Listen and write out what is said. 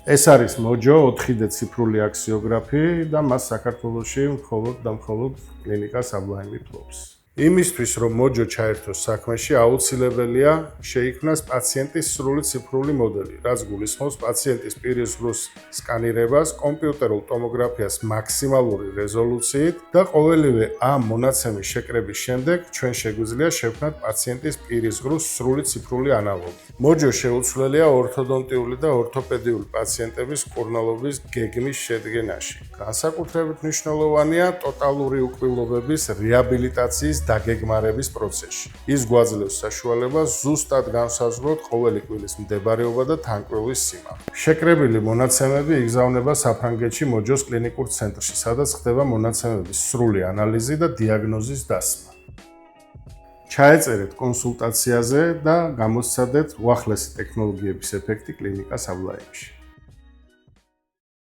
ეს არის მოჯო 4D ციფრული აქსიოგრაფი და მას საქართველოში მხოლოდ და მხოლოდ კლინიკა საბლაიმი ფლობს. იმისთვის, რომ მოჯო ჩაერთოს საქმეში, აუცილებელია შეიქმნას პაციენტის სრული ციფრული მოდელი, რაც გულისხმობს პაციენტის პირის ზღვის სკანირებას, კომპიუტერულ ტომოგრაფიას მაქსიმალური რეზოლუციით და ყოველივე ამ მონაცემის შეკრების შემდეგ ჩვენ შეგვიძლია შევქმნათ პაციენტის პირის ზღვის სრული ციფრული ანალოგი. მოჯო შეუცვლელია ორთოდონტიული და ორთოპედიული პაციენტების მკურნალობის გეგმის შედგენაში. განსაკუთრებით მნიშვნელოვანია ტოტალური უკბილობების რეაბილიტაციის დაგეგმარების პროცესში. ის გვაძლევს საშუალებას ზუსტად განსაზღვროთ ყოველი კბილის მდებარეობა და თანკბილის სიმაღლე. შეკრებილი მონაცემები იგზავნება საფრანგეთში მოჯოს კლინიკურ ცენტრში, სადაც ხდება მონაცემების სრული ანალიზი და დიაგნოზის დასმა. ჩაეწერეთ კონსულტაციაზე და გამოსცადეთ უახლესი ტექნოლოგიების ეფექტი კლინიკა საბლაიმში.